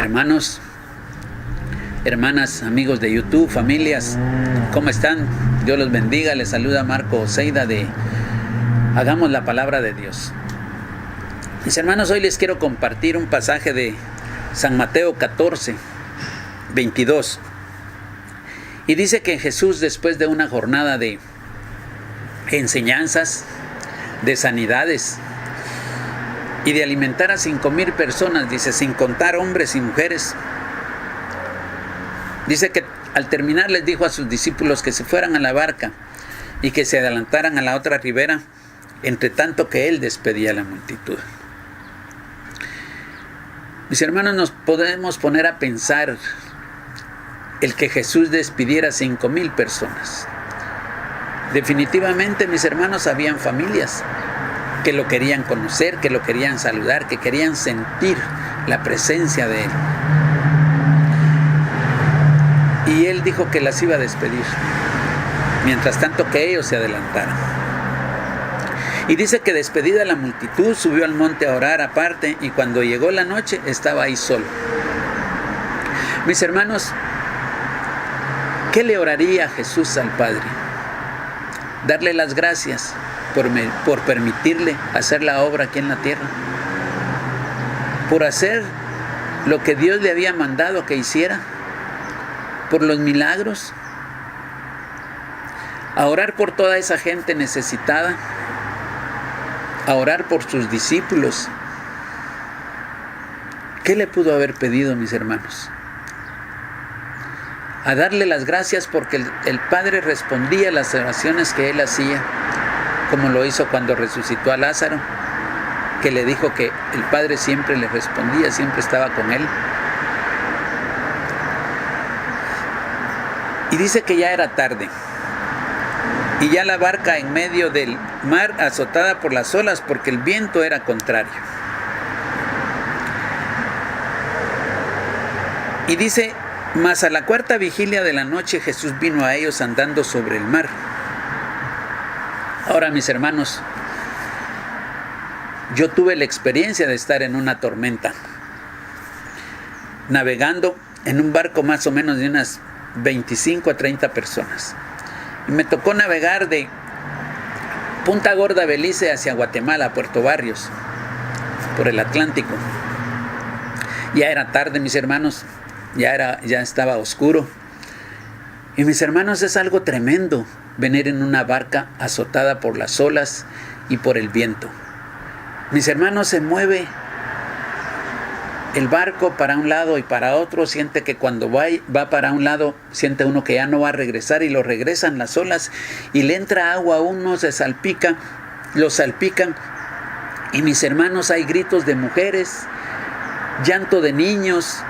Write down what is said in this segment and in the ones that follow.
Hermanos, hermanas, amigos de YouTube, familias, ¿cómo están? Dios los bendiga. Les saluda Marco Oseida de Hagamos la Palabra de Dios. Mis hermanos, hoy les quiero compartir un pasaje de San Mateo 14, 22. Y dice que Jesús, después de una jornada de enseñanzas, de sanidades y de alimentar a 5,000 personas, dice, sin contar hombres y mujeres, dice que al terminar les dijo a sus discípulos que se fueran a la barca y que se adelantaran a la otra ribera, entre tanto que él despedía a la multitud. Mis hermanos, nos podemos poner a pensar el que Jesús despidiera a 5,000 personas. Definitivamente, mis hermanos, habían familias que lo querían conocer, que lo querían saludar, que querían sentir la presencia de él. Y él dijo que las iba a despedir, mientras tanto que ellos se adelantaran. Y dice que despedida la multitud, subió al monte a orar aparte, y cuando llegó la noche estaba ahí solo. Mis hermanos, ¿qué le oraría Jesús al Padre? Darle las gracias por permitirle hacer la obra aquí en la tierra, por hacer lo que Dios le había mandado que hiciera, por los milagros, a orar por toda esa gente necesitada, a orar por sus discípulos. ¿Qué le pudo haber pedido, mis hermanos? A darle las gracias porque el Padre respondía a las oraciones que él hacía, como lo hizo cuando resucitó a Lázaro, que le dijo que el Padre siempre le respondía, siempre estaba con él. Y dice que ya era tarde, y ya la barca en medio del mar, azotada por las olas, porque el viento era contrario. Y dice: mas a la cuarta vigilia de la noche Jesús vino a ellos andando sobre el mar. Ahora, mis hermanos, yo tuve la experiencia de estar en una tormenta, navegando en un barco más o menos de unas 25 a 30 personas. Y me tocó navegar de Punta Gorda, Belice, hacia Guatemala, Puerto Barrios, por el Atlántico. Ya era tarde, mis hermanos. Ya estaba oscuro. Y mis hermanos, es algo tremendo venir en una barca azotada por las olas y por el viento. Mis hermanos, se mueve el barco para un lado y para otro. Siente que cuando va para un lado, siente uno que ya no va a regresar, y lo regresan las olas y le entra agua a uno, lo salpican. Y mis hermanos, hay gritos de mujeres, llanto de niños.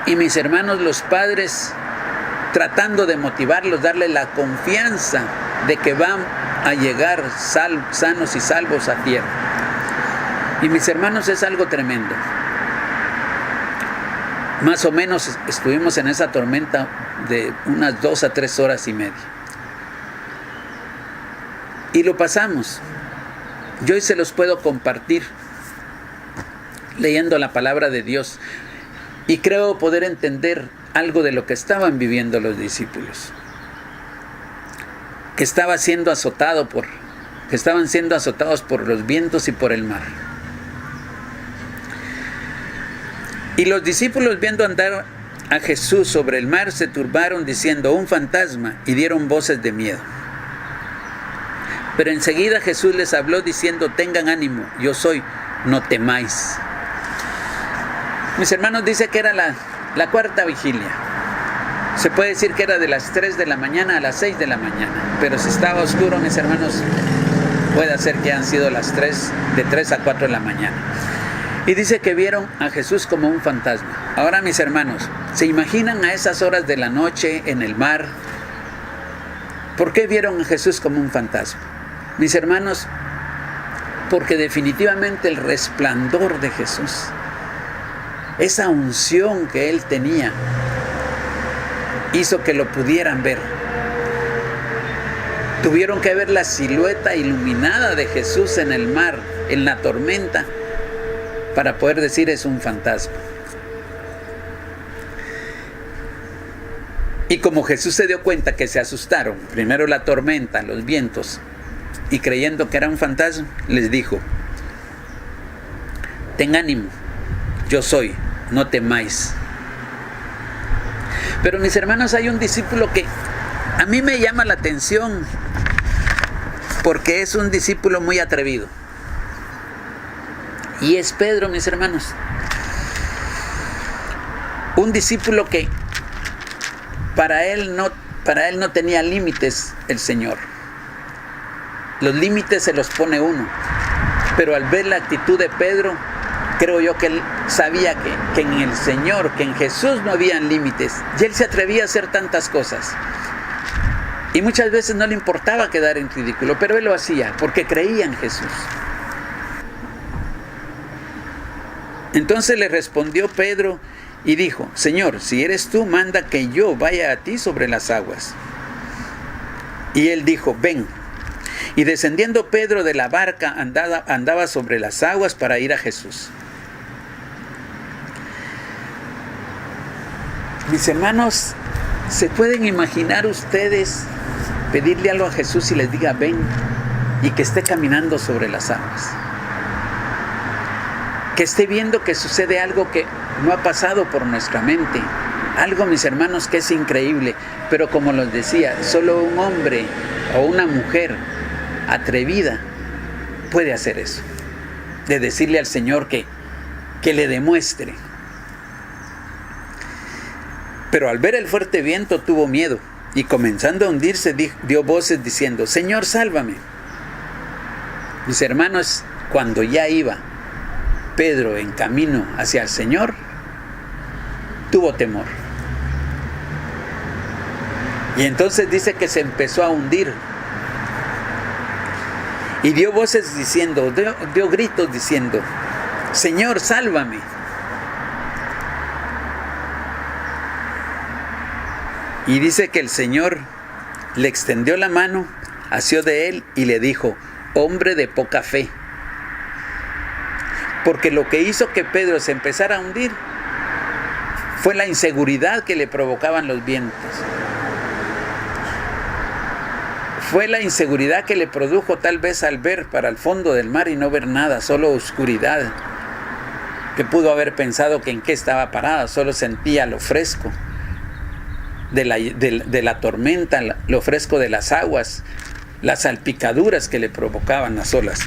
Y mis hermanos, los padres tratando de motivarlos, darle la confianza de que van a llegar sanos y salvos a tierra. Y mis hermanos, es algo tremendo. Más o menos estuvimos en esa tormenta de unas 2 a 3 horas y media. Y lo pasamos. Yo hoy se los puedo compartir leyendo la palabra de Dios. Y creo poder entender algo de lo que estaban viviendo los discípulos, que estaban siendo azotados por los vientos y por el mar. Y los discípulos, viendo andar a Jesús sobre el mar, se turbaron diciendo: un fantasma, y dieron voces de miedo. Pero enseguida Jesús les habló diciendo: tengan ánimo, yo soy, no temáis. Mis hermanos, dice que era la cuarta vigilia. Se puede decir que era de las 3 de la mañana a las 6 de la mañana. Pero si estaba oscuro, mis hermanos, puede ser que han sido las 3, de 3 a 4 de la mañana. Y dice que vieron a Jesús como un fantasma. Ahora, mis hermanos, ¿se imaginan a esas horas de la noche en el mar? ¿Por qué vieron a Jesús como un fantasma? Mis hermanos, porque definitivamente el resplandor de Jesús, esa unción que él tenía, hizo que lo pudieran ver. Tuvieron que ver la silueta iluminada de Jesús en el mar, en la tormenta, para poder decir: es un fantasma. Y como Jesús se dio cuenta que se asustaron, primero la tormenta, los vientos, y creyendo que era un fantasma, les dijo: ten ánimo, yo soy, no temáis. Pero mis hermanos, hay un discípulo que a mí me llama la atención, porque es un discípulo muy atrevido. Y es Pedro, mis hermanos. Un discípulo que para él no tenía límites el Señor. Los límites se los pone uno. Pero al ver la actitud de Pedro, creo yo que él sabía que en el Señor, que en Jesús no habían límites. Y él se atrevía a hacer tantas cosas. Y muchas veces no le importaba quedar en ridículo, pero él lo hacía porque creía en Jesús. Entonces le respondió Pedro y dijo: Señor, si eres tú, manda que yo vaya a ti sobre las aguas. Y él dijo: ven. Y descendiendo Pedro de la barca, andaba sobre las aguas para ir a Jesús. Mis hermanos, ¿se pueden imaginar ustedes pedirle algo a Jesús y les diga ven, y que esté caminando sobre las aguas? Que esté viendo que sucede algo que no ha pasado por nuestra mente. Algo, mis hermanos, que es increíble. Pero como les decía, solo un hombre o una mujer atrevida puede hacer eso. De decirle al Señor que le demuestre. Pero al ver el fuerte viento tuvo miedo, y comenzando a hundirse dio voces diciendo: Señor, sálvame. Mis hermanos, cuando ya iba Pedro en camino hacia el Señor, tuvo temor. Y entonces dice que se empezó a hundir. Y dio voces diciendo, dio gritos diciendo: Señor, sálvame. Y dice que el Señor le extendió la mano, asió de él y le dijo: hombre de poca fe. Porque lo que hizo que Pedro se empezara a hundir fue la inseguridad que le provocaban los vientos. Fue la inseguridad que le produjo tal vez al ver para el fondo del mar y no ver nada, solo oscuridad. Que pudo haber pensado que en qué estaba parada, solo sentía lo fresco de la tormenta, lo fresco de las aguas, las salpicaduras que le provocaban las olas.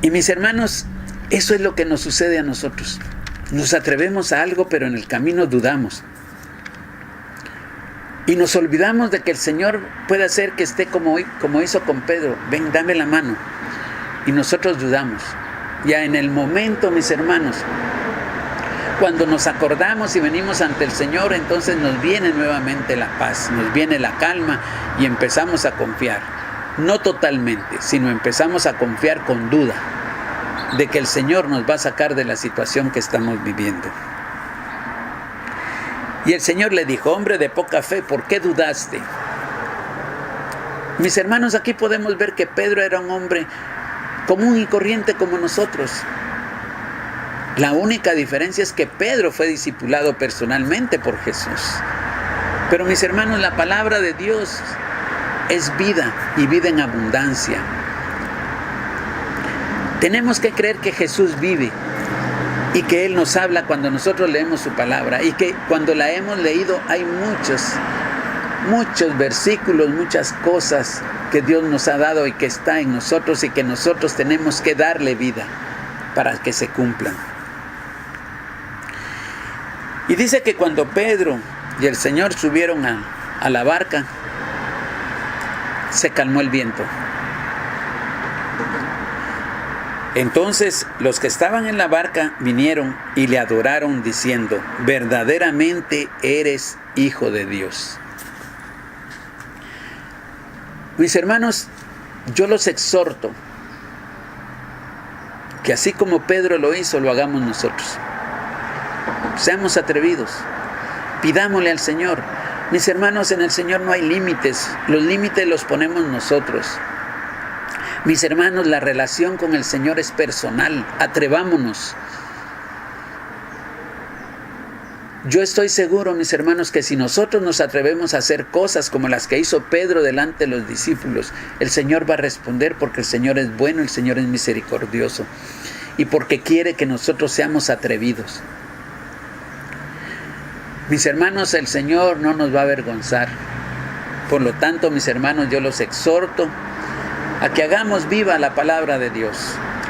Y mis hermanos, eso es lo que nos sucede a nosotros. Nos atrevemos a algo, pero en el camino dudamos. Y nos olvidamos de que el Señor puede hacer que esté como hizo con Pedro. Ven, dame la mano. Y nosotros dudamos. Ya en el momento, mis hermanos, cuando nos acordamos y venimos ante el Señor, entonces nos viene nuevamente la paz, nos viene la calma y empezamos a confiar. No totalmente, sino empezamos a confiar con duda de que el Señor nos va a sacar de la situación que estamos viviendo. Y el Señor le dijo: hombre de poca fe, ¿por qué dudaste? Mis hermanos, aquí podemos ver que Pedro era un hombre común y corriente como nosotros. La única diferencia es que Pedro fue discipulado personalmente por Jesús. Pero mis hermanos, la palabra de Dios es vida y vida en abundancia. Tenemos que creer que Jesús vive y que Él nos habla cuando nosotros leemos su palabra, y que cuando la hemos leído hay muchos versículos, muchas cosas que Dios nos ha dado y que está en nosotros y que nosotros tenemos que darle vida para que se cumplan. Y dice que cuando Pedro y el Señor subieron a la barca, se calmó el viento. Entonces los que estaban en la barca vinieron y le adoraron diciendo: verdaderamente eres Hijo de Dios. Mis hermanos, yo los exhorto que así como Pedro lo hizo, lo hagamos nosotros. Seamos atrevidos, pidámosle al Señor. Mis hermanos, en el Señor no hay límites, los límites los ponemos nosotros. Mis hermanos, la relación con el Señor es personal, atrevámonos. Yo estoy seguro, mis hermanos, que si nosotros nos atrevemos a hacer cosas como las que hizo Pedro delante de los discípulos, el Señor va a responder, porque el Señor es bueno, el Señor es misericordioso y porque quiere que nosotros seamos atrevidos. Mis hermanos, el Señor no nos va a avergonzar. Por lo tanto, mis hermanos, yo los exhorto a que hagamos viva la palabra de Dios,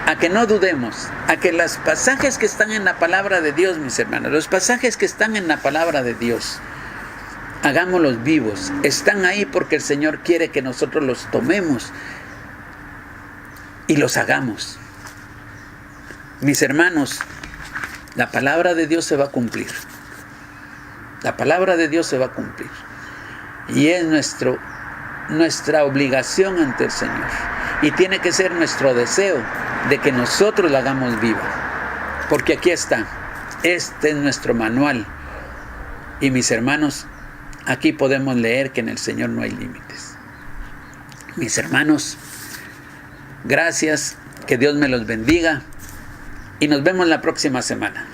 a que no dudemos, a que los pasajes que están en la palabra de Dios, mis hermanos, los pasajes que están en la palabra de Dios, hagámoslos vivos. Están ahí porque el Señor quiere que nosotros los tomemos y los hagamos. Mis hermanos, la palabra de Dios se va a cumplir. La palabra de Dios se va a cumplir. Y es nuestra obligación ante el Señor. Y tiene que ser nuestro deseo de que nosotros la hagamos viva. Porque aquí está. Este es nuestro manual. Y mis hermanos, aquí podemos leer que en el Señor no hay límites. Mis hermanos, gracias. Que Dios me los bendiga. Y nos vemos la próxima semana.